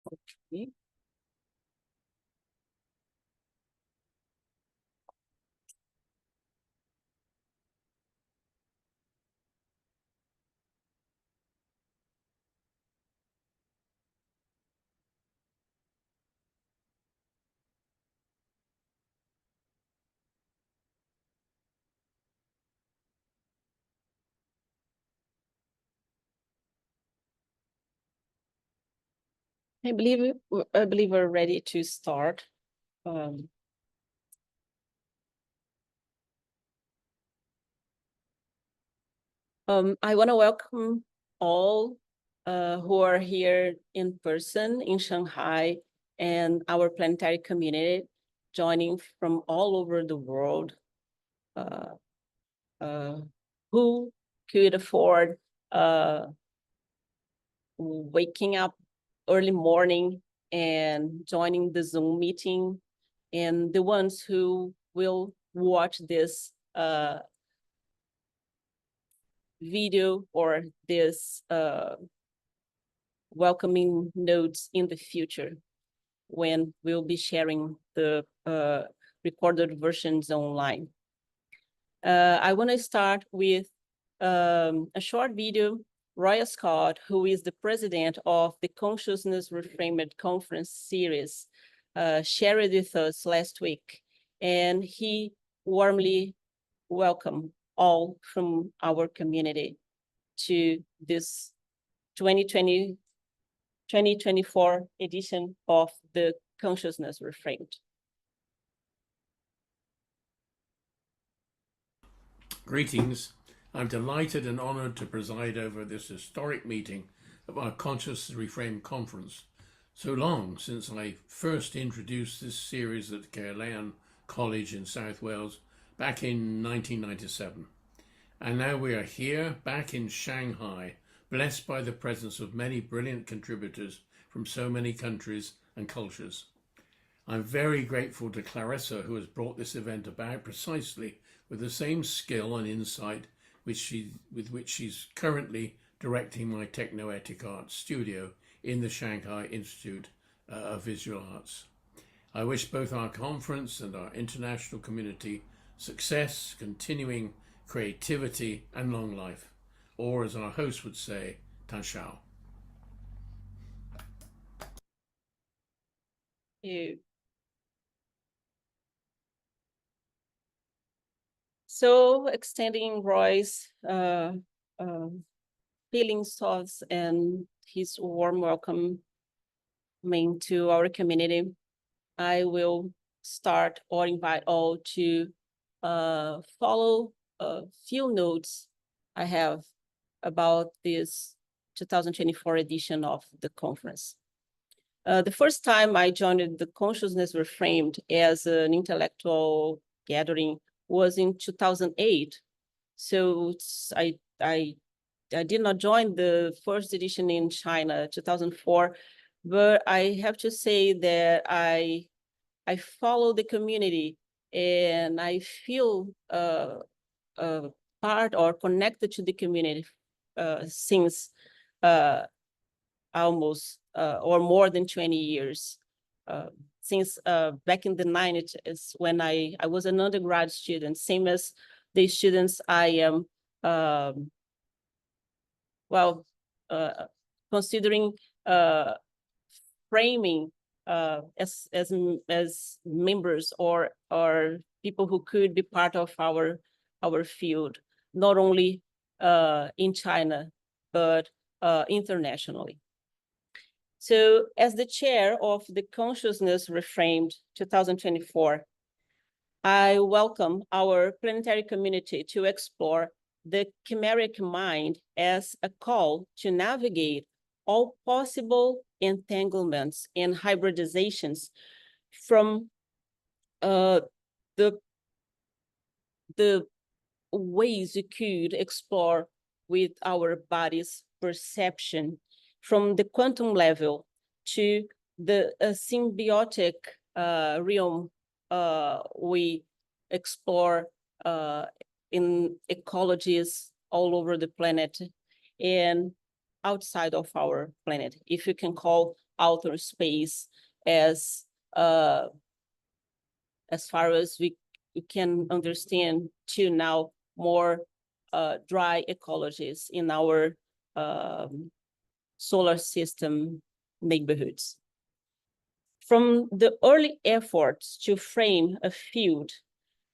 Okay. I believe we're ready to start. I want to welcome all who are here in person in Shanghai and our planetary community joining from all over the world who could afford waking up early morning and joining the Zoom meeting, and the ones who will watch this video or this welcoming notes in the future when we'll be sharing the recorded versions online. I want to start with a short video. Roy Ascott, who is the president of the Consciousness Reframed conference series, shared with us last week, and he warmly welcomed all from our community to this 2024 edition of the Consciousness Reframed. Greetings. I'm delighted and honored to preside over this historic meeting of our Consciousness Reframed conference. So long since I first introduced this series at CAiiA College in South Wales back in 1997. And now we are here back in Shanghai, blessed by the presence of many brilliant contributors from so many countries and cultures. I'm very grateful to Clarissa, who has brought this event about precisely with the same skill and insight with which she's currently directing my Technoetic Arts studio in the Shanghai Institute of Visual Arts. I wish both our conference and our international community success, continuing creativity and long life, or as our host would say, Tan Shao. So extending Roy's feelings, thoughts, and his warm welcome to our community, I will start or invite all to follow a few notes I have about this 2024 edition of the conference. The first time I joined the Consciousness Reframed as an intellectual gathering was in 2008. So I did not join the first edition in China, 2004, but I have to say that I follow the community and I feel part or connected to the community since almost or more than 20 years. Since back in the 90s when I was an undergrad student, same as the students I am, considering framing as members or people who could be part of our field, not only in China, but internationally. So as the chair of the Consciousness Reframed 2024, I welcome our planetary community to explore the Chimæric Mind as a call to navigate all possible entanglements and hybridizations from the ways you could explore with our body's perception, from the quantum level to the symbiotic realm we explore in ecologies all over the planet and outside of our planet, if you can call outer space as far as we can understand to now, more dry ecologies in our solar system neighborhoods. From the early efforts to frame a field,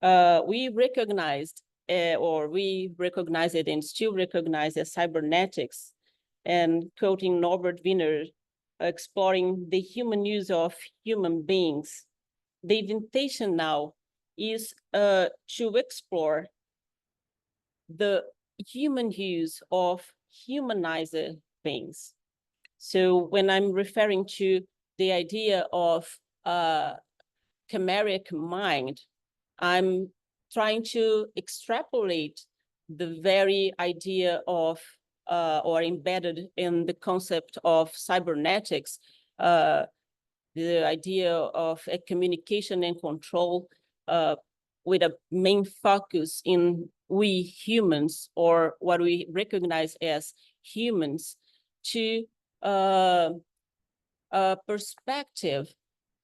we recognized, it and still recognize as cybernetics, and quoting Norbert Wiener, exploring the human use of human beings. The invitation now is to explore the human use of humanized beings. So when I'm referring to the idea of Chimæric Mind, I'm trying to extrapolate the very idea of, or embedded in the concept of cybernetics, the idea of a communication and control with a main focus in we humans, or what we recognize as humans, to a perspective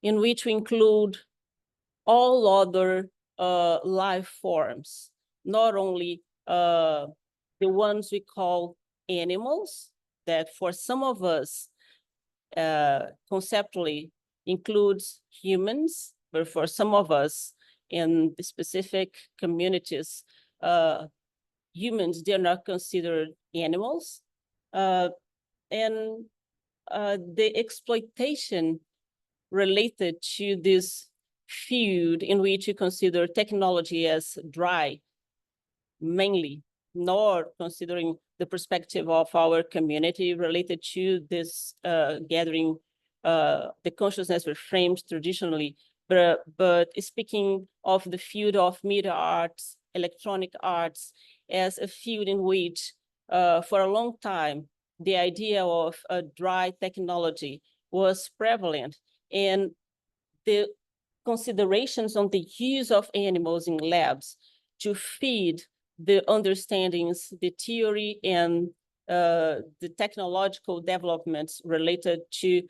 in which we include all other life forms, not only the ones we call animals, that for some of us conceptually includes humans, but for some of us in the specific communities, humans, they're not considered animals. And the exploitation related to this field in which you consider technology as dry, mainly, nor considering the perspective of our community related to this gathering, the consciousness reframed traditionally, but speaking of the field of media arts, electronic arts, as a field in which, for a long time, the idea of a dry technology was prevalent, and the considerations on the use of animals in labs to feed the understandings, the theory, and the technological developments related to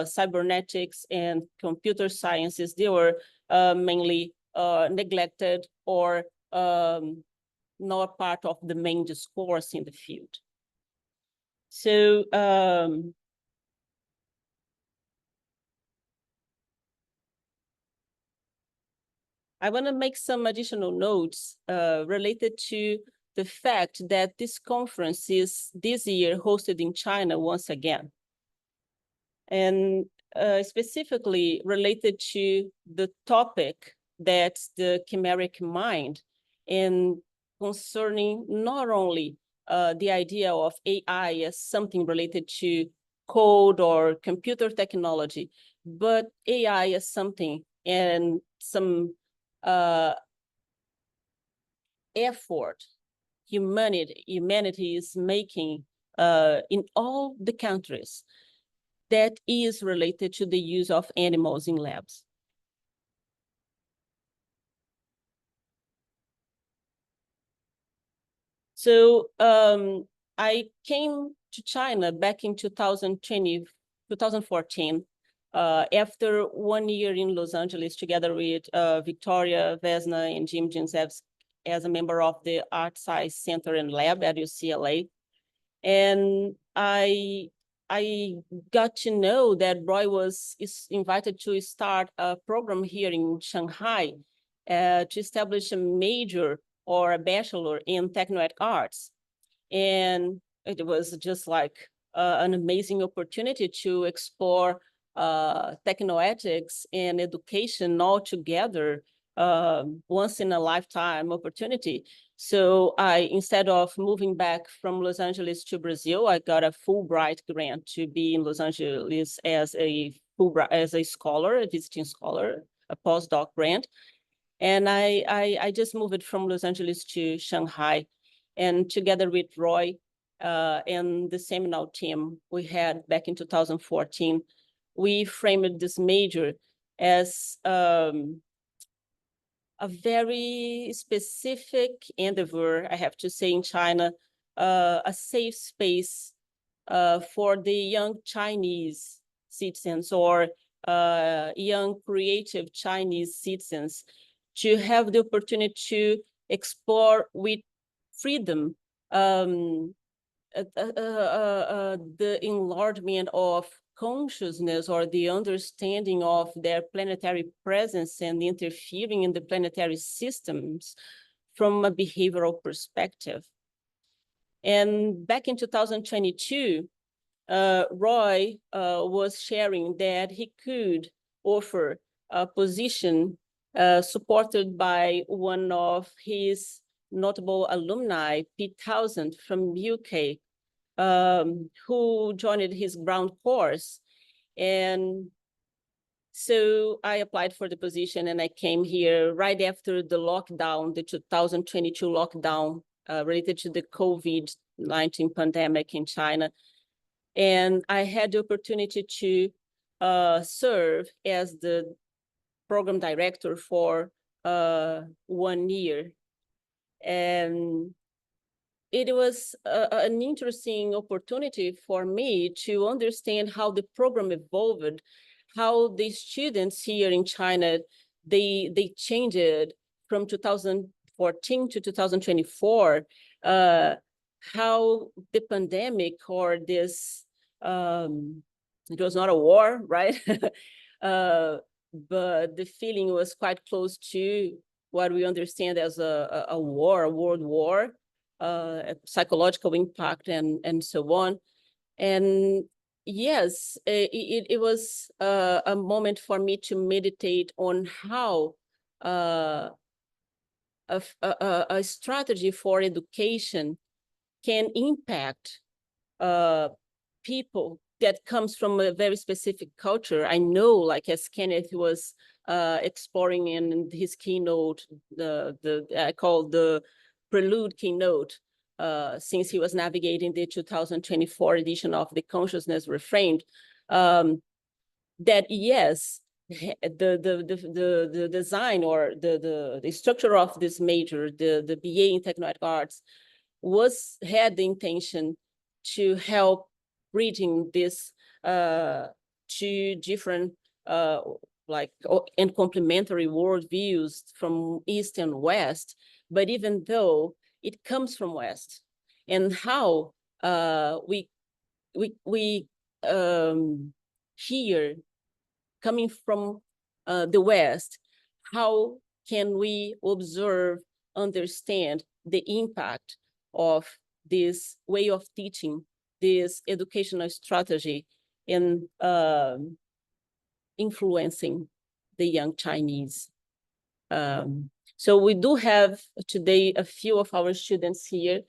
cybernetics and computer sciences, they were mainly neglected or not part of the main discourse in the field. So I want to make some additional notes related to the fact that this conference is this year hosted in China once again. And specifically related to the topic that's the Chimæric Mind, and concerning not only the idea of AI as something related to code or computer technology, but AI as something and some effort humanity is making in all the countries that is related to the use of animals in labs. So I came to China back in 2014, after 1 year in Los Angeles, together with Victoria, Vesna, and Jim Jinsevs, as a member of the Art Science Center and Lab at UCLA. And I got to know that Roy was invited to start a program here in Shanghai to establish a major or a bachelor in Technoetic Arts. And it was just like an amazing opportunity to explore technoethics and education all together, once in a lifetime opportunity. So instead of moving back from Los Angeles to Brazil, I got a Fulbright grant to be in Los Angeles as a scholar, a visiting scholar, a postdoc grant. And I just moved from Los Angeles to Shanghai, and together with Roy and the seminal team we had back in 2014, we framed this major as a very specific endeavor, I have to say, in China, a safe space for the young Chinese citizens or young creative Chinese citizens to have the opportunity to explore with freedom the enlargement of consciousness or the understanding of their planetary presence and interfering in the planetary systems from a behavioral perspective. And back in 2022, Roy was sharing that he could offer a position supported by one of his notable alumni, Pete Townsend from UK, who joined his ground course. And so I applied for the position and I came here right after the lockdown, the 2022 lockdown related to the COVID-19 pandemic in China. And I had the opportunity to serve as the program director for 1 year. And it was an interesting opportunity for me to understand how the program evolved, how the students here in China, they changed from 2014 to 2024, how the pandemic or this, it was not a war, right? But the feeling was quite close to what we understand as a war, a world war, a psychological impact and so on. And yes, it was a moment for me to meditate on how a strategy for education can impact people that comes from a very specific culture. I know, like as Kenneth was exploring in his keynote, I call the prelude keynote, since he was navigating the 2024 edition of the Consciousness Reframed, that yes, the design or the structure of this major, the BA in Technoetic Arts, had the intention to help bridging this two different and complementary worldviews from East and West, but even though it comes from West, and how we here, coming from the West, how can we observe, understand the impact of this way of teaching, this educational strategy in influencing the young Chinese. So we do have today a few of our students here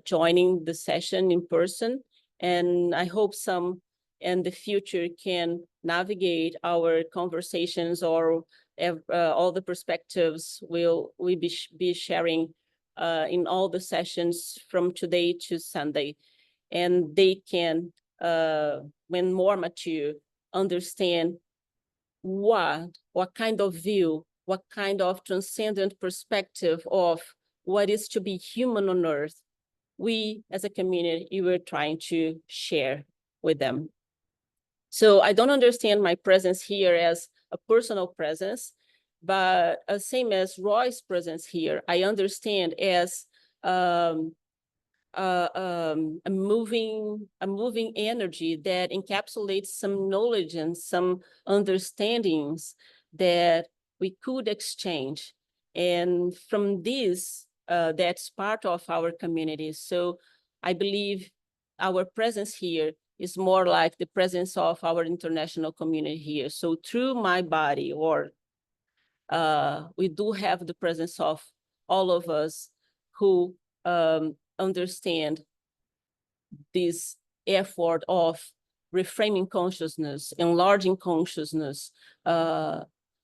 joining the session in person, and I hope some in the future can navigate our conversations, or all the perspectives we'll be sharing in all the sessions from today to Sunday. And they can, when more mature, understand what kind of view, what kind of transcendent perspective of what is to be human on Earth, we as a community were trying to share with them. So I don't understand my presence here as a personal presence, but same as Roy's presence here, I understand as a moving energy that encapsulates some knowledge and some understandings that we could exchange. And from this, that's part of our community. So I believe our presence here is more like the presence of our international community here. So through my body, or we do have the presence of all of us who understand this effort of reframing consciousness, enlarging consciousness,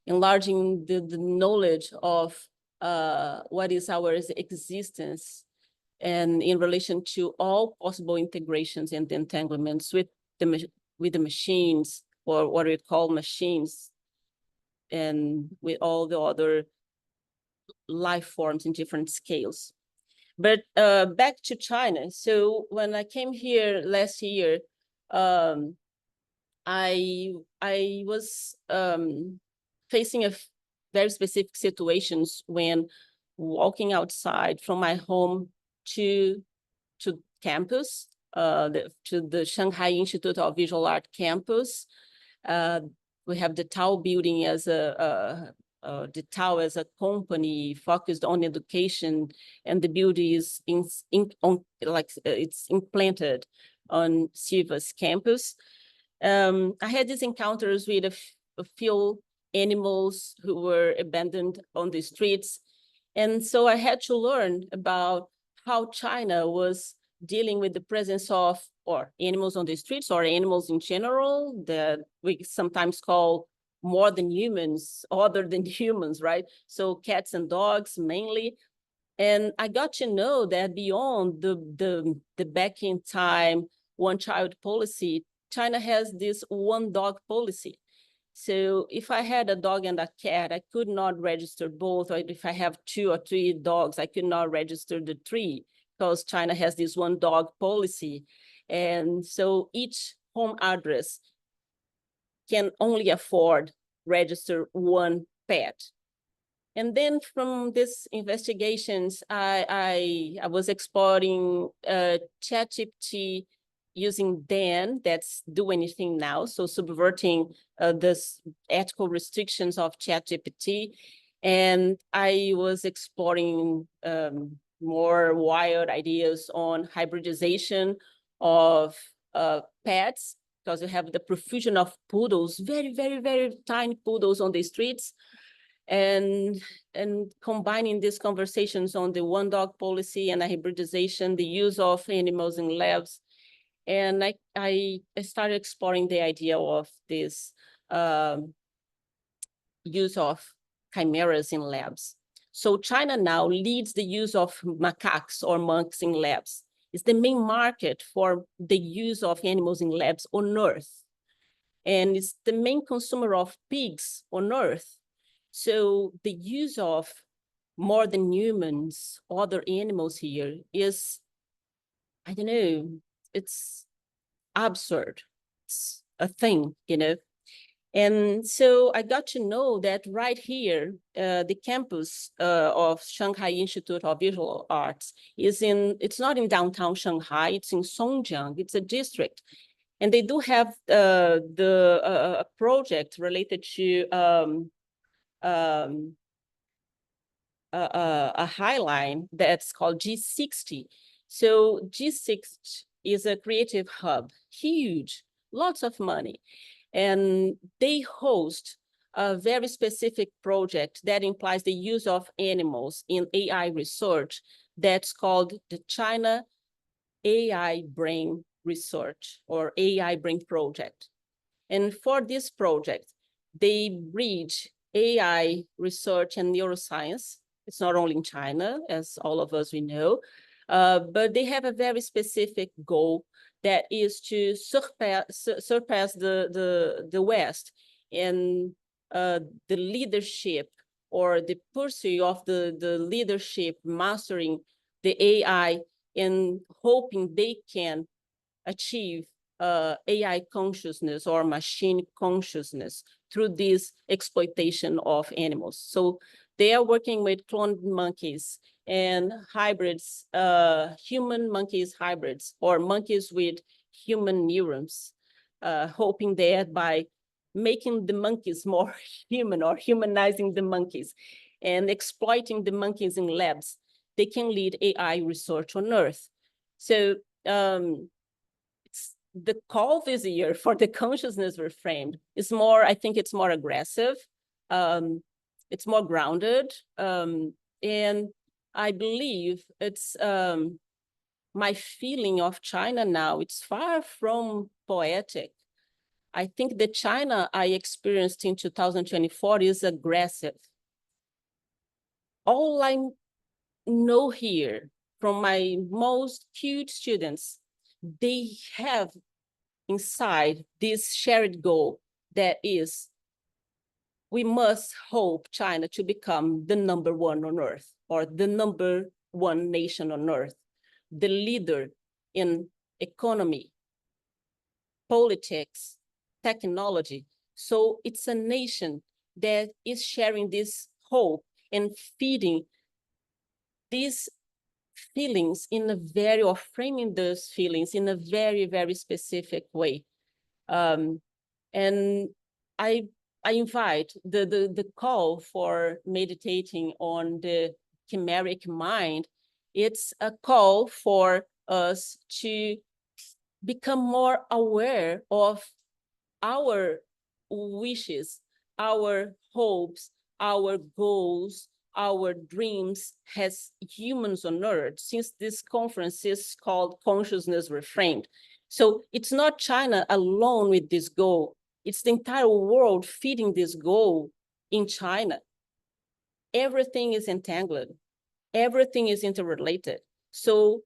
enlarging the knowledge of what is our existence, and in relation to all possible integrations and entanglements with the machines, or what we call machines, and with all the other life forms in different scales. But back to China. So when I came here last year, I was facing very specific situations when walking outside from my home to campus, to the Shanghai Institute of Visual Art campus. We have the Tao building as the Tao as a company focused on education, and the building is it's implanted on SIVA's campus. I had these encounters with a few animals who were abandoned on the streets. And so I had to learn about how China was dealing with the presence of or animals on the streets or animals in general that we sometimes call more than humans, other than humans, right? So cats and dogs mainly. And I got to know that beyond the back in time, one child policy, China has this one dog policy. So if I had a dog and a cat, I could not register both. Or if I have 2 or 3 dogs, I could not register the 3 because China has this one dog policy. And so each home address can only afford register one pet. And then from these investigations, I was exploring ChatGPT using Dan, that's Do Anything Now, so subverting this ethical restrictions of ChatGPT. And I was exploring more wild ideas on hybridization of pets, because we have the profusion of poodles, very, very, very tiny poodles on the streets. And combining these conversations on the one dog policy and a hybridization, the use of animals in labs. And I started exploring the idea of this use of chimeras in labs. So China now leads the use of macaques or monkeys in labs. It's the main market for the use of animals in labs on Earth. And it's the main consumer of pigs on Earth. So the use of more than humans, other animals here is, I don't know, it's absurd. It's a thing, you know. And so I got to know that right here, the campus of Shanghai Institute of Visual Arts it's not in downtown Shanghai, it's in Songjiang, it's a district. And they do have a project related to a highline that's called G60. So G60 is a creative hub, huge, lots of money. And they host a very specific project that implies the use of animals in AI research that's called the China AI Brain Research or AI Brain Project. And for this project, they bridge AI research and neuroscience. It's not only in China, as all of us we know, but they have a very specific goal that is to surpass the West in the leadership or the pursuit of the leadership, mastering the AI and hoping they can achieve AI consciousness or machine consciousness through this exploitation of animals. So they are working with cloned monkeys and hybrids, human monkeys hybrids, or monkeys with human neurons, hoping that by making the monkeys more human or humanizing the monkeys and exploiting the monkeys in labs, they can lead AI research on Earth. So the call this year for the Consciousness Reframed is more, I think it's more aggressive. It's more grounded. And I believe it's my feeling of China now, it's far from poetic. I think the China I experienced in 2024 is aggressive. All I know here from my most cute students, they have inside this shared goal that is, we must hope China to become the #1 on Earth or the #1 nation on Earth, the leader in economy, politics, technology. So it's a nation that is sharing this hope and feeding these feelings in a very, or framing those feelings in a very, very specific way. And I invite the call for meditating on the Chimæric Mind. It's a call for us to become more aware of our wishes, our hopes, our goals, our dreams as humans on Earth, since this conference is called Consciousness Reframed. So it's not China alone with this goal. It's the entire world feeding this goal in China. Everything is entangled. Everything is interrelated. So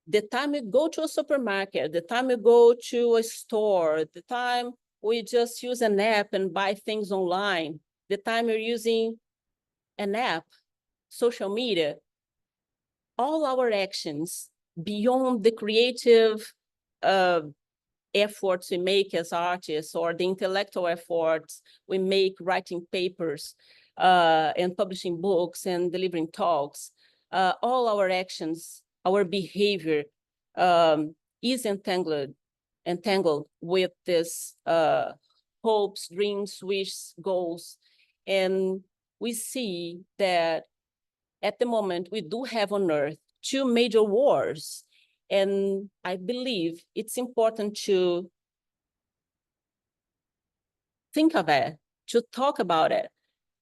the time we go to a supermarket, the time we go to a store, the time we just use an app and buy things online, the time we're using an app, social media, all our actions beyond the creative efforts we make as artists, or the intellectual efforts we make writing papers and publishing books and delivering talks, all our actions, our behavior is entangled with this hopes, dreams, wishes, goals. And we see that at the moment we do have on Earth 2 major wars. And I believe it's important to think of it, to talk about it,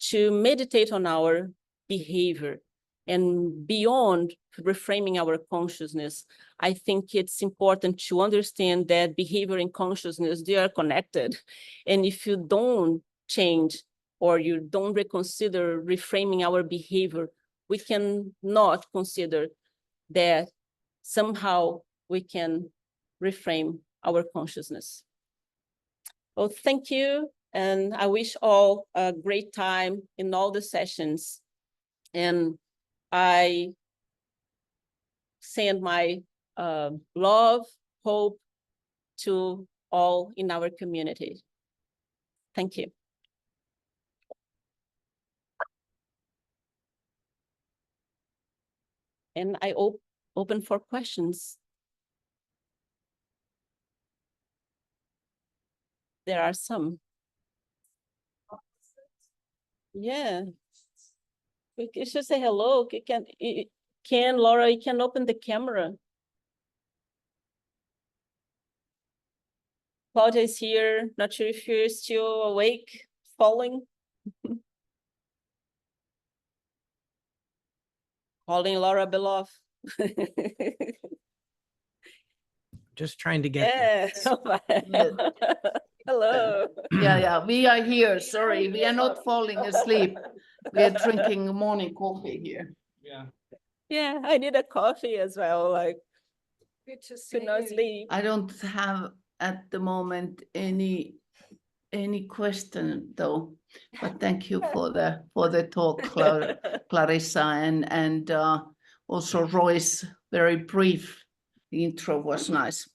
to meditate on our behavior. And beyond reframing our consciousness, I think it's important to understand that behavior and consciousness, they are connected. And if you don't change, or you don't reconsider reframing our behavior, we cannot consider that somehow we can reframe our consciousness. Well, thank you. And I wish all a great time in all the sessions. And I send my love, hope to all in our community. Thank you. And I open for questions. There are some. Yeah. You should say hello. Laura, you can open the camera. Claudia is here. Not sure if you're still awake, falling. Calling Laura Beloff. Just trying to get Yeah. Hello. Yeah, we are here. Sorry, we are not falling asleep. We are drinking morning coffee here. Yeah, I need a coffee as well. Like, to not sleep. I don't have at the moment any question though, but thank you for the talk, Clarissa, and also Roy's very brief intro was nice.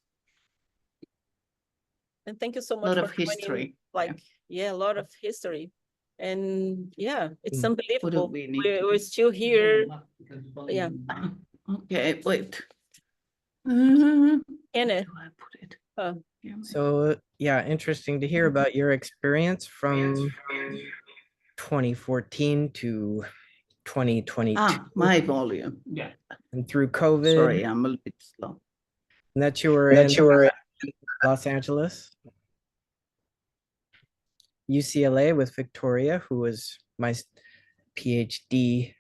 And thank you so much A lot for of history. A lot of history. And yeah, it's unbelievable. What do we need We're still here. Yeah. Okay, wait. In it. Do I put it? So yeah, interesting to hear about your experience from 2014 to 2022. My volume. And through COVID. Sorry, I'm a little bit slow. And that you were in Los Angeles, UCLA with Victoria, who was my PhD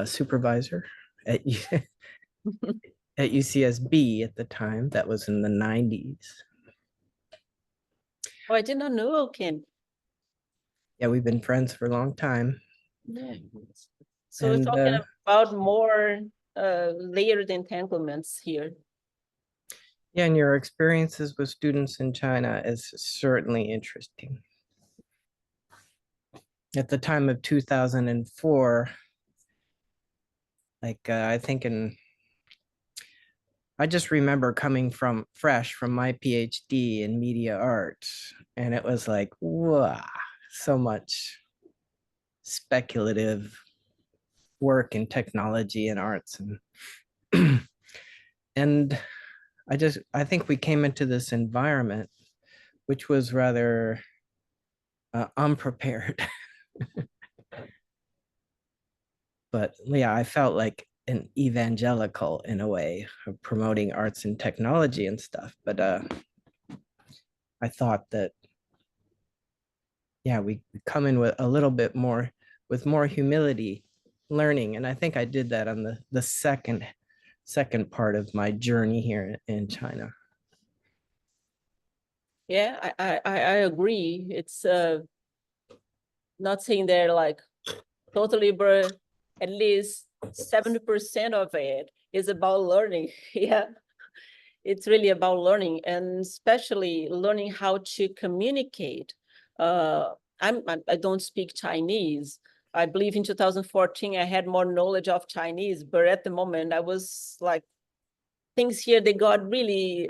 supervisor at at UCSB at the time. That was in the 90s. Oh, I did not know, Ken. Yeah, we've been friends for a long time. Yeah. So we're talking about more layered entanglements here. Yeah, and your experiences with students in China is certainly interesting. At the time of 2004, like I think in I just remember coming fresh from my PhD in media arts, and it was like, wow, so much speculative work in technology and arts. And and I think we came into this environment which was rather unprepared. But yeah, I felt like an evangelical in a way of promoting arts and technology and stuff. But I thought that, yeah, we come in with a little bit more, with more humility, learning. And I think I did that on the second part of my journey here in China. Yeah, I agree. It's not saying they're like totally, but at least 70% of it is about learning. Yeah, it's really about learning, and especially learning how to communicate. I don't speak Chinese. I believe in 2014 I had more knowledge of Chinese, but at the moment I was like, things here, they got really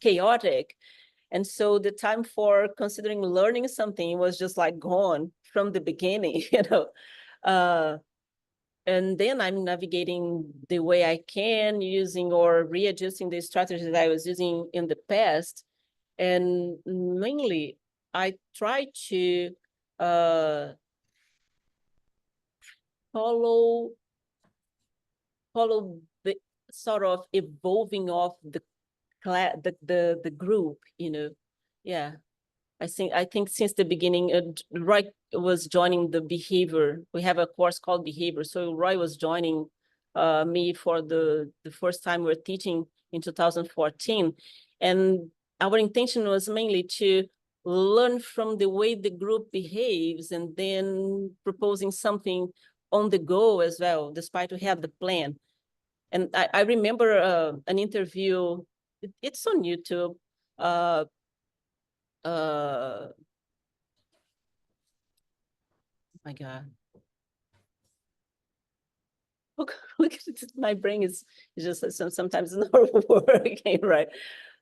chaotic. And so the time for considering learning something was just like gone from the beginning, you know. And then I'm navigating the way I can, using or readjusting the strategies that I was using in the past. And mainly, I try to follow the sort of evolving of the group, you know. Yeah. I think since the beginning, Roy was joining the behavior. We have a course called behavior. So Roy was joining me for the first time we're teaching in 2014. And our intention was mainly to learn from the way the group behaves and then proposing something on the go as well, despite we have the plan. And I remember an interview, it's on YouTube, oh my God. Look at it. My brain is just sometimes not working, right?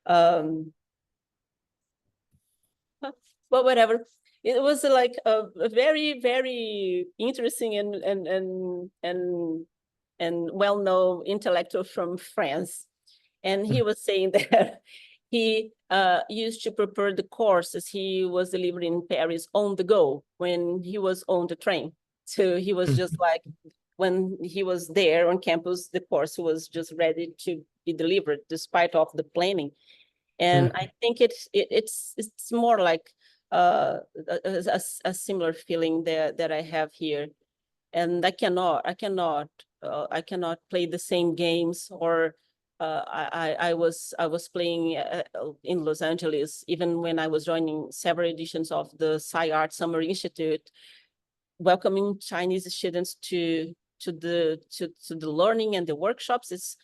Well, whatever. It was like a very, very interesting and well-known intellectual from France. And he was saying that he used to prepare the courses he was delivering in Paris on the go when he was on the train. So he was just like, when he was there on campus, the course was just ready to be delivered despite of the planning. And I think it's more like a similar feeling that I have here. And I cannot play the same games, or I was playing in Los Angeles, even when I was joining several editions of the CAiiA Art Summer Institute, welcoming Chinese students to the learning and the workshops. It's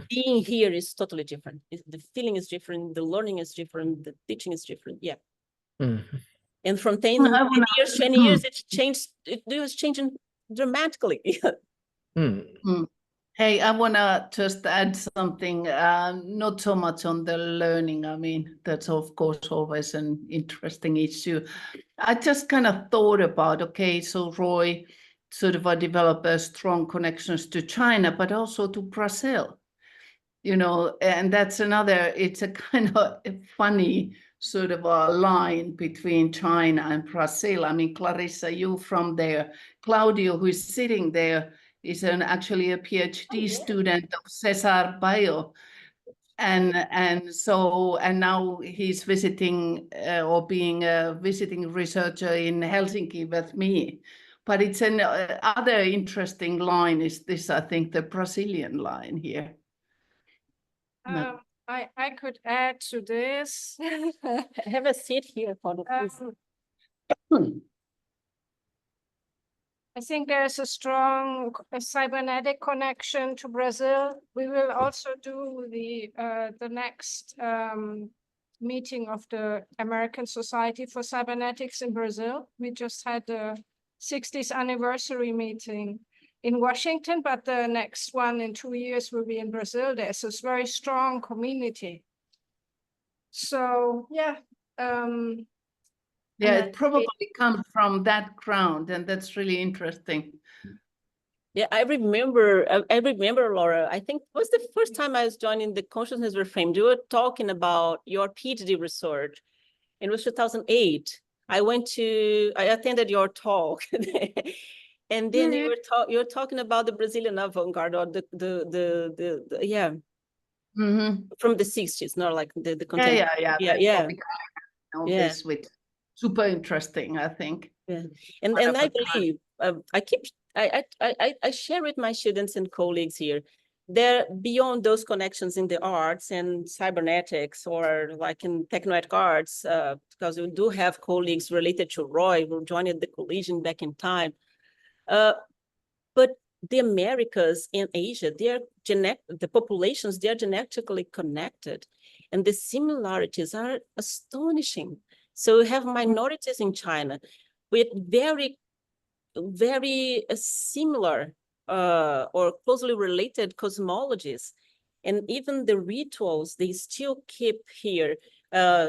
being here is totally different. The feeling is different, the learning is different, the teaching is different. Yeah. And from 10 years, 20 years, it was changing dramatically. Hey, I want to just add something, not so much on the learning. I mean, that's of course always an interesting issue. I just kind of thought about, okay, so Roy sort of developed strong connections to China, but also to Brazil, you know, and that's another, it's a kind of funny sort of a line between China and Brazil. I mean, Clarissa, you from there, Claudio, who is sitting there, is actually a PhD student of Cesar Bio. And now he's visiting or being a visiting researcher in Helsinki with me. But it's an other interesting line is this, I think, the Brazilian line here. I could add to this. Have a seat here for the I think there's a strong cybernetic connection to Brazil. We will also do the next meeting of the American Society for Cybernetics in Brazil. We just had the 60th anniversary meeting. in Washington, but the next one in 2 years will be in Brazil. There's this very strong community. So yeah. Yeah, and it probably comes from that ground, and that's really interesting. Yeah, I remember, Laura, I think it was the first time I was joining the Consciousness Reframed. You were talking about your PhD research. It was 2008. I attended your talk. And then you're talking about the Brazilian avant-garde, or the yeah, from the 60s, not like the contemporary. Yeah. This with super interesting, I think. Yeah, and I believe I share with my students and colleagues here. They're beyond those connections in the arts and cybernetics, or like in Technoetic Arts, because we do have colleagues related to Roy who joined the Collegium back in time. But the Americas and Asia, the populations, they are genetically connected, and the similarities are astonishing. So we have minorities in China with very, very similar or closely related cosmologies. And even the rituals, they still keep here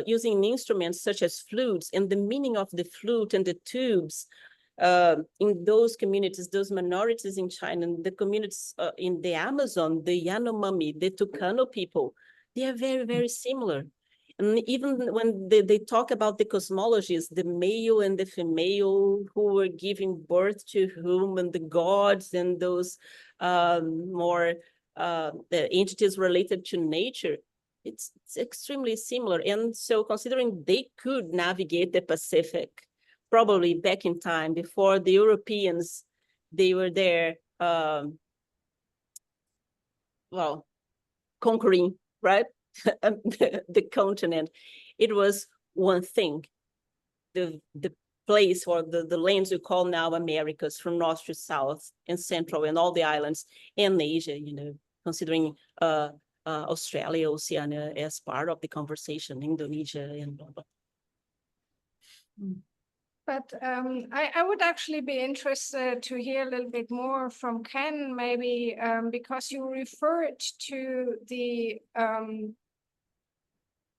using instruments such as flutes, and the meaning of the flute and the tubes in those communities, those minorities in China, and the communities in the Amazon, the Yanomami, the Tucano people, they are very, very similar. And even when they talk about the cosmologies, the male and the female who were giving birth to whom, and the gods and those more the entities related to nature, it's extremely similar. And so considering they could navigate the Pacific, probably back in time before the Europeans, they were there, well, conquering, right? the continent. It was one thing. The place, or the lands we call now Americas, from north to south and central, and all the islands, and Asia, you know, considering Australia, Oceania as part of the conversation, Indonesia and blah, blah. But I would actually be interested to hear a little bit more from Ken, maybe, because you referred to the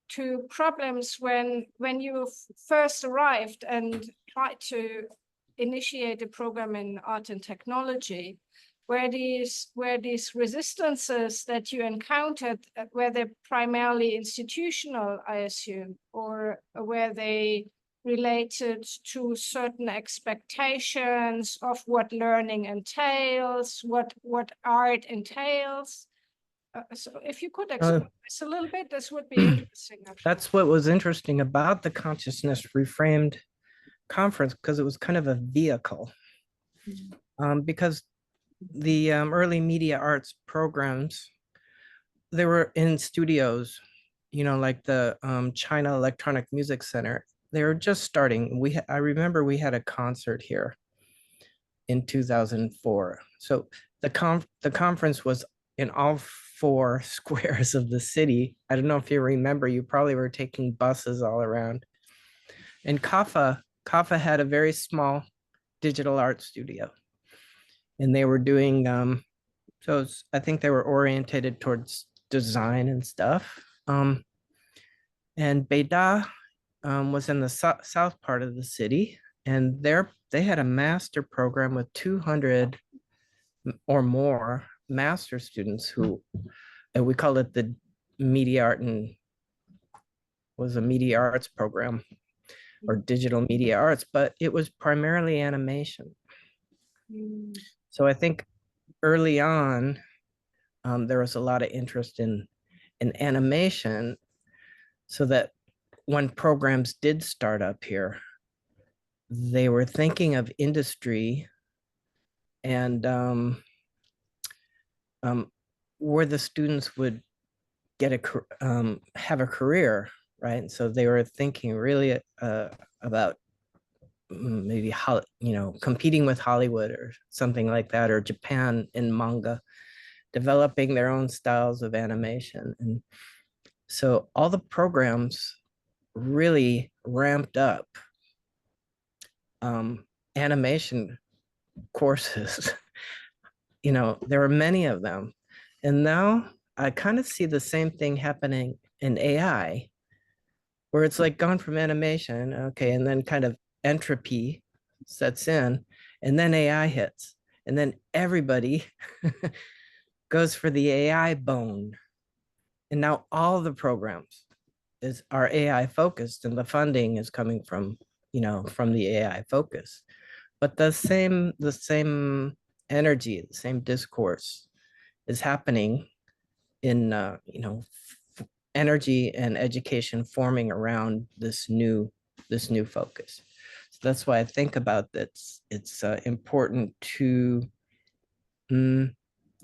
to problems when you first arrived and tried to initiate a program in art and technology, where these resistances that you encountered, were they primarily institutional, I assume, or were they related to certain expectations of what learning entails, what art entails? So if you could explain this a little bit, this would be interesting. Actually. That's what was interesting about the Consciousness Reframed conference, because it was kind of a vehicle. Because the early media arts programs, they were in studios, you know, like the China Electronic Music Center. They were just starting. I remember we had a concert here in 2004. So the conference was in all 4 squares of the city. I don't know if you remember, you probably were taking buses all around. And CAiiA had a very small digital art studio. And they were doing, I think they were orientated towards design and stuff. And Beida was in the south part of the city, and they had a master program with 200 or more master students who, and we call it the media art, and was a media arts program or digital media arts, but it was primarily animation. So I think early on, there was a lot of interest in animation, so that when programs did start up here, they were thinking of industry and where the students would get have a career, right? So they were thinking really about maybe competing with Hollywood or something like that, or Japan in manga, developing their own styles of animation. And so all the programs really ramped up animation courses you know, there are many of them. And now I kind of see the same thing happening in AI, where it's like gone from animation, okay, and then kind of entropy sets in, and then AI hits, and then everybody goes for the AI bone. And now all the programs are AI focused, and the funding is coming from, you know, from the AI focus. But the same energy, the same discourse is happening in, you know, energy and education forming around this new focus. So that's why I think about that. It's important to the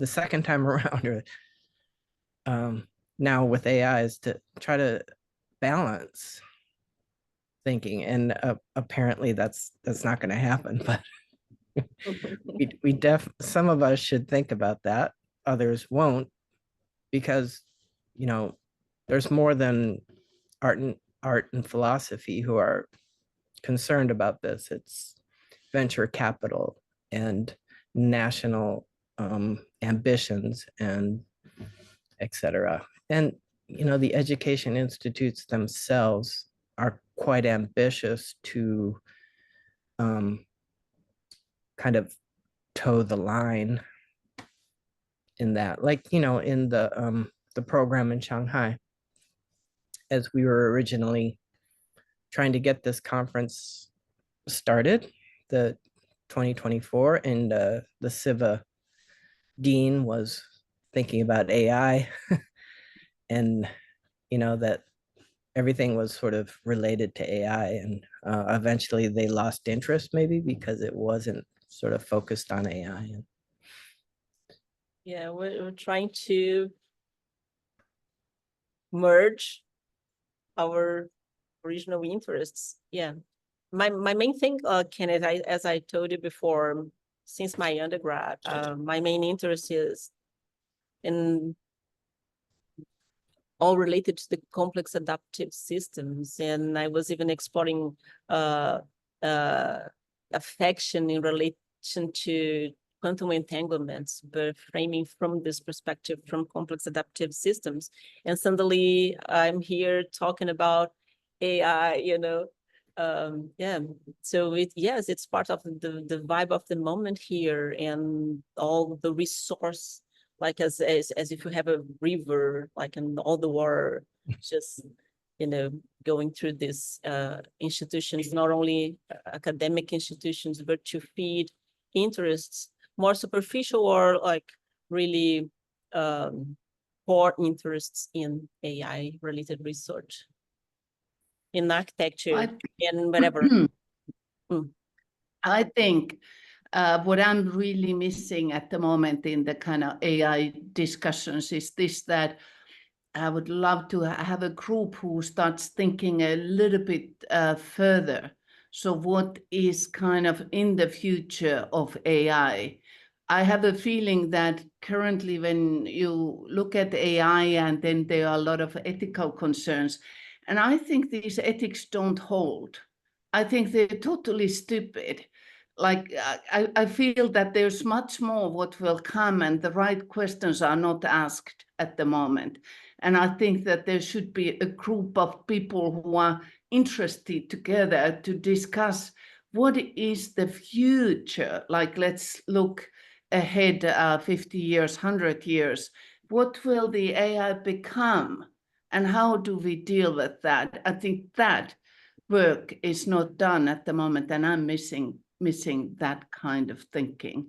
second time around, or now with AI, is to try to balance thinking, and apparently that's not going to happen. But some of us should think about that. Others won't, because, you know, there's more than art and philosophy who are concerned about this. It's venture capital and national ambitions and etc. And, you know, the education institutes themselves are quite ambitious to kind of toe the line in that. Like, you know, in the program in Shanghai, as we were originally trying to get this conference started, the 2024, and the SIVA dean was thinking about AI and, you know, that everything was sort of related to AI, and eventually they lost interest, maybe because it wasn't sort of focused on AI. Yeah, we're trying to merge our original interests. Yeah, my main thing, Kenneth, as I told you before, since my undergrad, my main interest is in all related to the complex adaptive systems, and I was even exploring affection in relation to quantum entanglements, but framing from this perspective from complex adaptive systems. And suddenly I'm here talking about AI, you know. Yeah, so yes, it's part of the vibe of the moment here, and all the resource, like as if you have a river, like in all the water, just, you know, going through these institutions, not only academic institutions, but to feed interests, more superficial or like really core interests in AI related research, in architecture, and whatever. I think what I'm really missing at the moment in the kind of AI discussions is this, that I would love to have a group who starts thinking a little bit further. So what is kind of in the future of AI? I have a feeling that currently when you look at AI, and then there are a lot of ethical concerns, and I think these ethics don't hold. I think they're totally stupid. Like, I feel that there's much more what will come, and the right questions are not asked at the moment. And I think that there should be a group of people who are interested together to discuss what is the future. Like, let's look ahead 50 years, 100 years. What will the AI become? And how do we deal with that? I think that work is not done at the moment, and I'm missing that kind of thinking.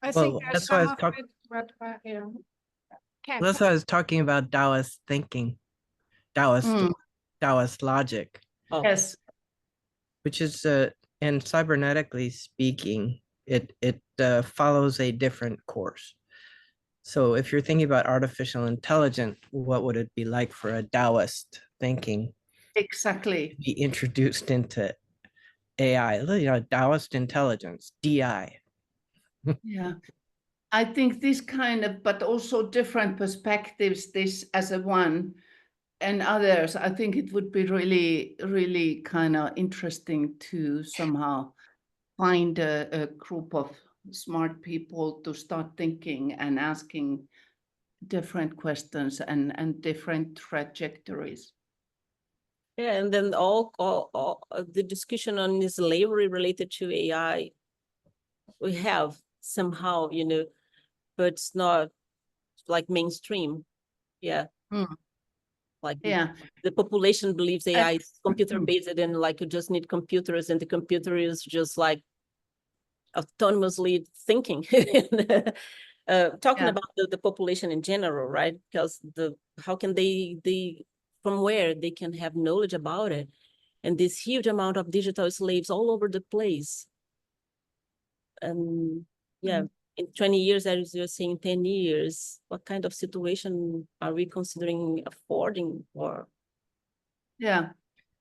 I think there's that's why some of it, but yeah. Ken. That's why I was talking about Taoist thinking, Taoist logic. Oh. Yes. Which is, and cybernetically speaking, it follows a different course. So if you're thinking about artificial intelligence, what would it be like for a Taoist thinking? Exactly. Be introduced into AI, you know, Taoist intelligence, DI. Yeah. I think this kind of, but also different perspectives, this as a one, and others, I think it would be really, really kind of interesting to somehow find a group of smart people to start thinking and asking different questions and different trajectories. Yeah, and then all the discussion on slavery related to AI, we have somehow, you know, but it's not like mainstream. Yeah. Like Yeah. the population believes AI is computer based and like you just need computers and the computer is just like autonomously thinking. Talking Yeah. about the population in general, right? Because how can they from where they can have knowledge about it, and this huge amount of digital slaves all over the place. And yeah, in 20 years, as you're saying, 10 years, what kind of situation are we considering affording for? Yeah,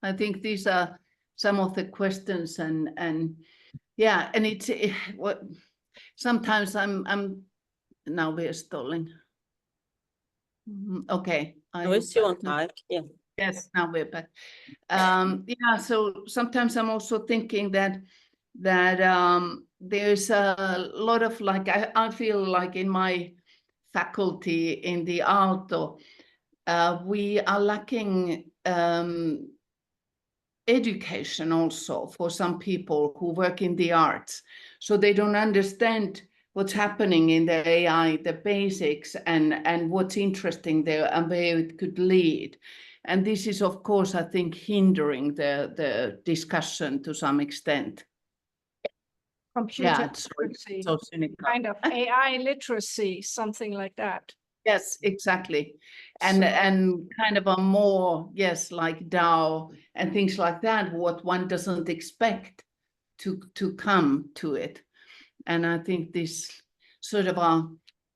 I think these are some of the questions, and yeah, and it's what sometimes I'm now we're stalling. Okay, We're still on time. Yeah. Yes, now we're back. Yeah, so sometimes I'm also thinking that there's a lot of like I feel like in my faculty in the Aalto, we are lacking education also for some people who work in the arts, so they don't understand what's happening in the AI, the basics, and what's interesting there and where it could lead. And this is, of course, I think, hindering the discussion to some extent. Computer Yeah, literacy, so cynical. kind of AI literacy, something like that. Yes, exactly. And kind of a more, yes, like DAO and things like that, what one doesn't expect to come to it. And I think this sort of a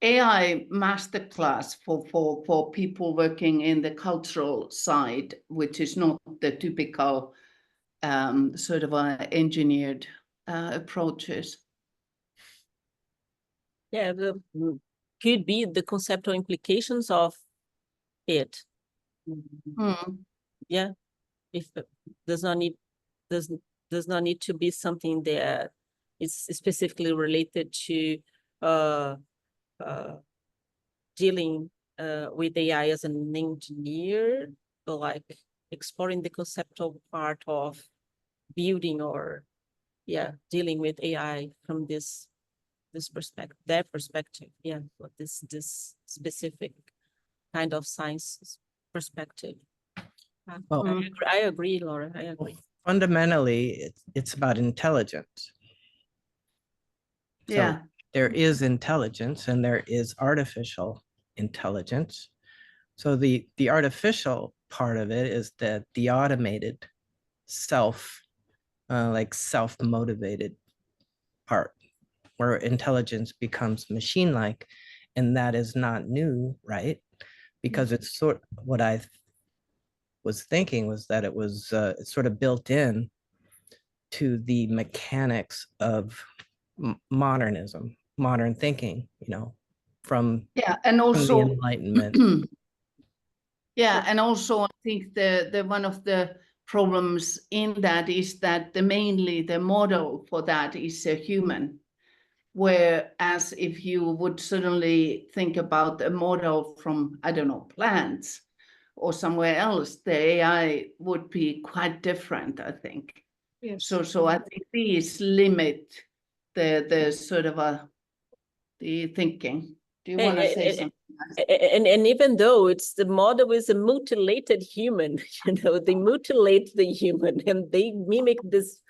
AI masterclass for people working in the cultural side, which is not the typical sort of engineered approaches. Yeah, could be the conceptual implications of it. Yeah, if does not need to be something that is specifically related to dealing with AI as an engineer, but like exploring the conceptual part of building or dealing with AI from this perspective, their perspective, but this specific kind of science perspective. Well, I agree, Laura. I agree. Fundamentally, it's about intelligence. So Yeah. there is intelligence and there is artificial intelligence. So the artificial part of it is that the automated like self-motivated part, where intelligence becomes machine-like, and that is not new, right? Because it's what I was thinking was that it was it's sort of built in to the mechanics of modernism, modern thinking, from and also from the Enlightenment. Yeah, and also I think the one of the problems in that is that mainly the model for that is a human, whereas if you would suddenly think about a model from, I don't know, plants or somewhere else, the AI would be quite different, I think. Yes. So I think these limit the sort of the thinking. Do you want to say something? And even though it's the model is a mutilated human, they mutilate the human and they mimic this,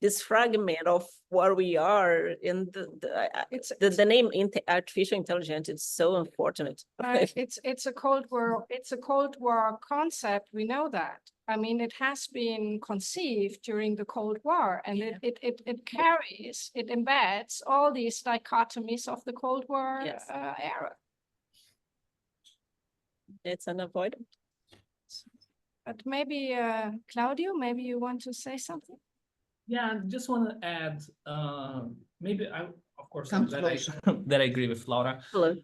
this fragment of what we are. And the name artificial intelligence is so unfortunate. It's a Cold War. It's a Cold War concept. We know that. I mean, it has been conceived during the Cold War, and it carries, it embeds all these dichotomies of the Cold War era. It's unavoidable. But maybe, Claudio, maybe you want to say something? Yeah, I just want to add, maybe of course, that I agree with Laura. Hello.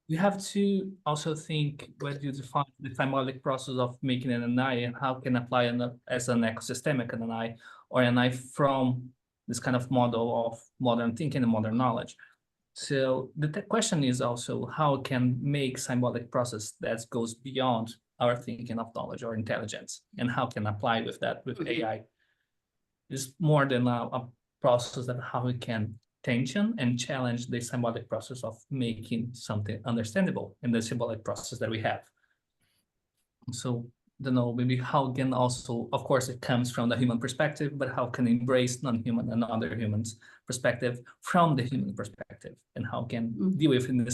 We have to also think when you define the symbolic process of making an AI and how can apply as an ecosystemic AI or an AI from this kind of model of modern thinking and modern knowledge. So the question is also how can make symbolic process that goes beyond our thinking of knowledge or intelligence, and how can apply with that with AI. It's more than a process of how we can tension and challenge the symbolic process of making something understandable in the symbolic process that we have. So don't know, maybe how can also, of course, it comes from the human perspective, but how can embrace non-human and other humans' perspective from the human perspective, and how can deal with in the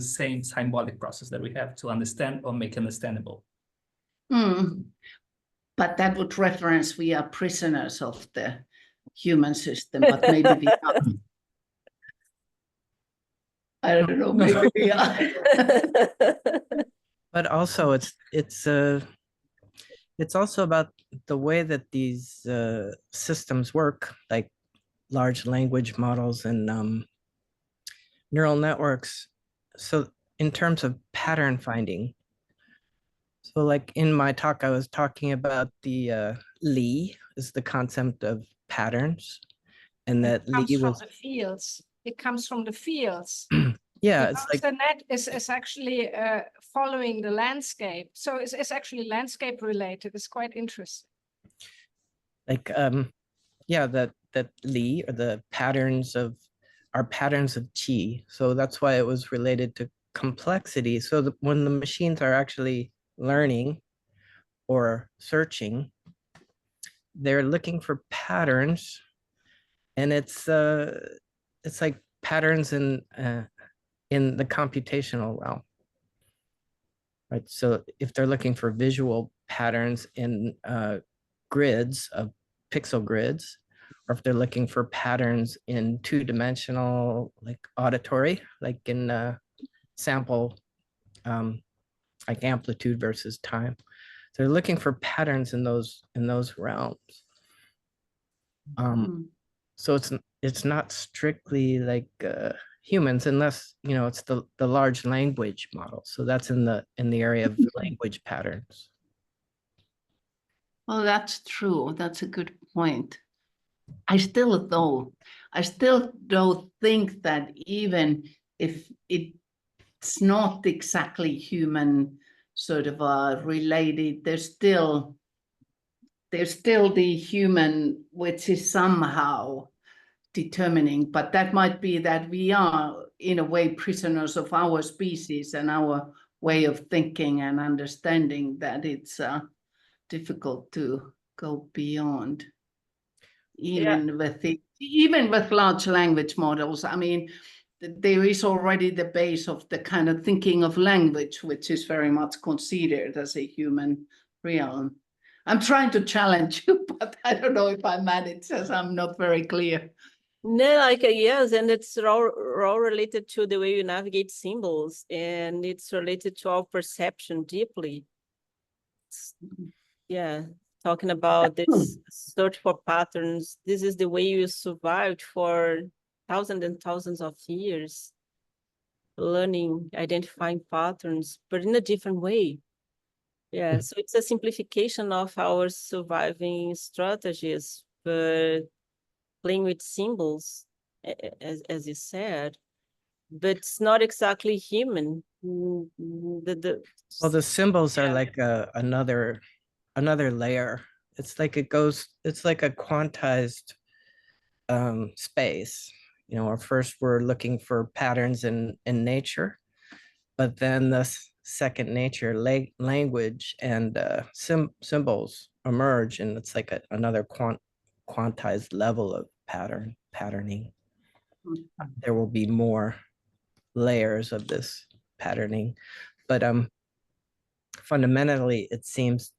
same symbolic process that we have to understand or make understandable. But that would reference we are prisoners of the human system, but maybe we are. I don't know, maybe we are. But also it's also about the way that these systems work, like large language models and neural networks. So in terms of pattern finding, so like in my talk, I was talking about the Li is the concept of patterns, and that Li was the fields. It comes from the fields. Yeah, it's like the net is actually following the landscape, so it's actually landscape related. It's quite interesting. Like yeah, that Li, or the patterns of are patterns of qi. So that's why it was related to complexity. So that when the machines are actually learning or searching, they're looking for patterns, and it's like patterns in the computational realm, right? So if they're looking for visual patterns in grids of pixel grids, or if they're looking for patterns in two-dimensional, like auditory, like in sample, like amplitude versus time. They're looking for patterns in those realms. So it's not strictly like humans, unless it's the large language model. So that's in the area of language patterns. Well, that's true. That's a good point. I still don't think that even if it's not exactly human sort of related, there's still the human, which is somehow determining, but that might be that we are in a way prisoners of our species and our way of thinking and understanding, that it's difficult to go beyond. Even with large language models, I mean, there is already the base of the kind of thinking of language, which is very much considered as a human realm. I'm trying to challenge you, but I don't know if I manage, as I'm not very clear. No, like yes, and it's all related to the way you navigate symbols, and it's related to our perception deeply. Yeah, talking about this search for patterns, this is the way you survived for thousands and thousands of years, learning, identifying patterns, but in a different way. Yeah, so it's a simplification of our surviving strategies, but playing with symbols, as you said, but it's not exactly human. Well, the symbols are like another layer. It's like it's like a quantized space. Or first we're looking for patterns in nature, but then the second nature, language and symbols emerge, and it's like another quantized level of patterning. There will be more layers of this patterning, but fundamentally it seems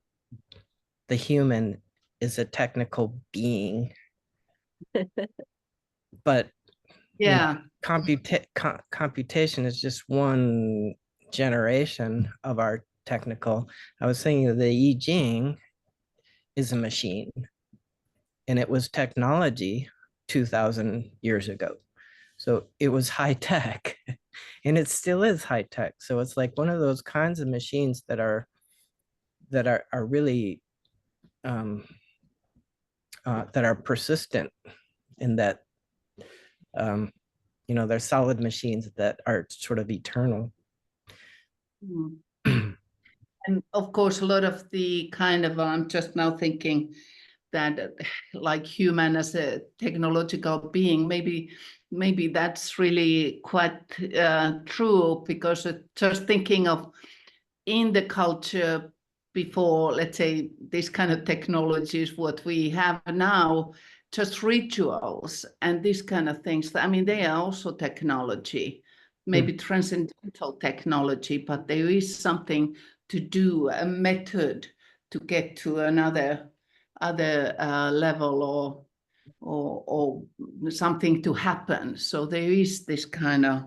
the human is a technical being. But computation is just one generation of our technical. I was saying that the I Ching is a machine, and it was technology 2,000 years ago. So it was high tech, and it still is high tech. So it's like one of those kinds of machines that are really that are persistent and that you know, they're solid machines that are sort of eternal. And of course, a lot of the kind of, I'm just now thinking that like human as a technological being, maybe that's really quite true, because just thinking of in the culture before, let's say, this kind of technologies, what we have now, just rituals and these kind of things. I mean, they are also technology, maybe transcendental technology, but there is something to do, a method to get to another level or something to happen. So there is this kind of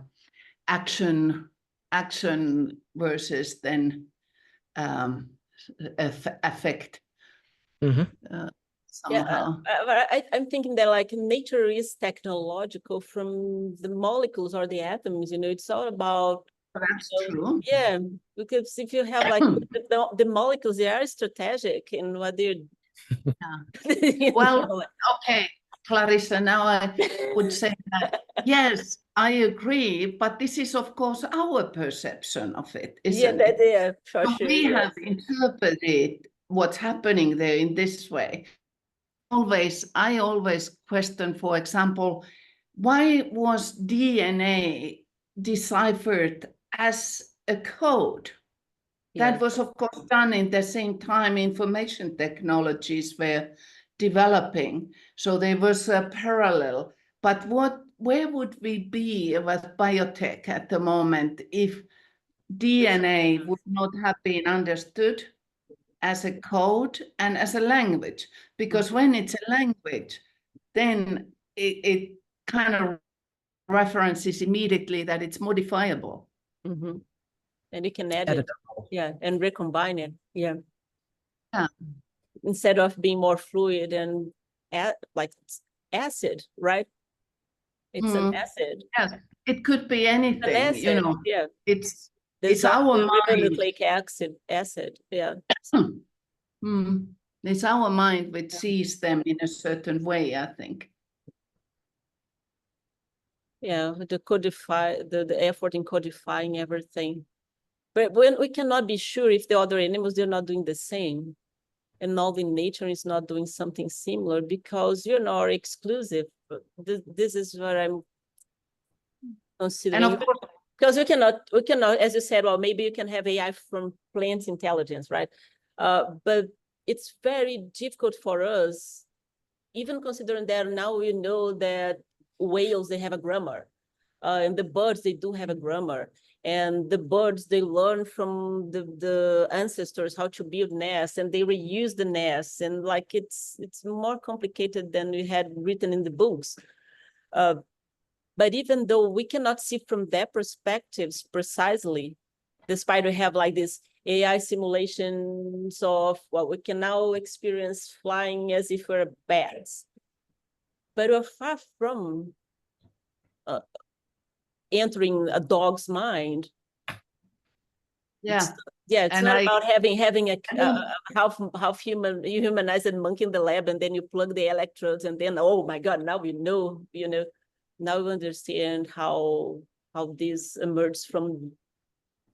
action versus then effect. Somehow. I'm thinking that like nature is technological from the molecules or the atoms, you know, it's all about. That's true. Yeah, because if you have like the molecules, they are strategic in what they're. Well, okay, Clarissa, now I would say that, yes, I agree, but this is, of course, our perception of it, isn't it? Yeah, for sure. We have interpreted what's happening there in this way. I always question, for example, why was DNA deciphered as a code? That was, of course, done in the same time information technologies were developing. So there was a parallel. But where would we be with biotech at the moment if DNA would not have been understood as a code and as a language? Because when it's a language, then it kind of references immediately that it's modifiable. Mm-hmm. And you can edit it, and recombine it, instead of being more fluid and like acid, right? It's an acid. Yes, it could be anything, acid, you know. Yeah, it's our mind. Nucleic acid, yeah. It's our mind which sees them in a certain way, I think. Yeah, the effort in codifying everything. But when we cannot be sure if the other animals, they're not doing the same, and all the nature is not doing something similar, because you're not exclusive. This is what I'm considering. And of course, because we cannot, as you said, well, maybe you can have AI from plant intelligence, right? But it's very difficult for us, even considering that now we know that whales, they have a grammar, and the birds, they do have a grammar. And the birds, they learn from the ancestors how to build nests, and they reuse the nests, and like it's more complicated than we had written in the books. But even though we cannot see from their perspectives precisely, despite we have like this AI simulations of what we can now experience flying as if we're bats, but we're far from entering a dog's mind. It's not about having a half humanized monkey in the lab, and then you plug the electrodes, and then, oh my God, now we know, now we understand how this emerged from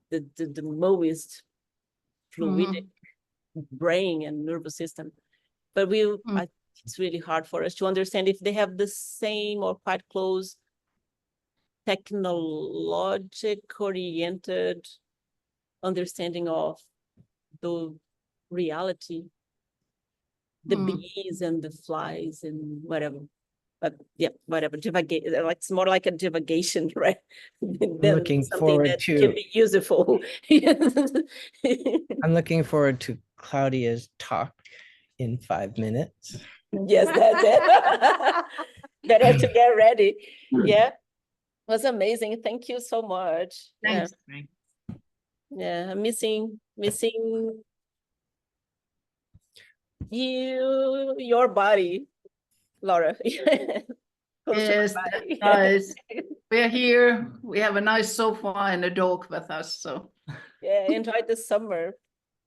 the most fluidic brain and nervous system. But it's really hard for us to understand if they have the same or quite close technologic-oriented understanding of the reality, the bees and the flies and whatever. But yeah, whatever, it's more like a divagation, right? I'm looking forward to can be useful. I'm looking forward to Claudia's talk in 5 minutes. Yes, that's it. Better to get ready. Yeah, it was amazing. Thank you so much. Thanks. Yeah, I'm missing your body, Laura. Yes, nice. We're here. We have a nice sofa and a dog with us. So yeah, enjoy the summer.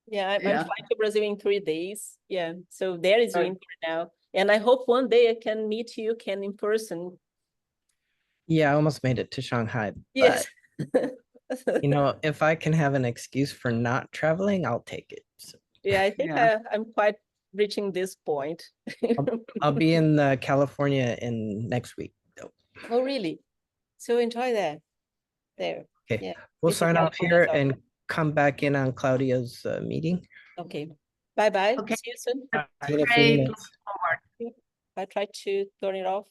Yeah, I'm flying to Brazil in 3 days. Yeah, so there is winter now. And I hope one day I can meet you, Ken, in person. Yeah, I almost made it to Shanghai, Yes. but you know, if I can have an excuse for not traveling, I'll take it. So Yeah, I think Yeah. I'm quite reaching this point. I'll be in California in next week, though. Oh, really? So enjoy that. There. Okay, Yeah. we'll visit sign off California here as well. and come back in on Claudia's meeting. Okay. Bye-bye. Okay. See you soon. See you in a few Great. minutes. I tried to turn it off.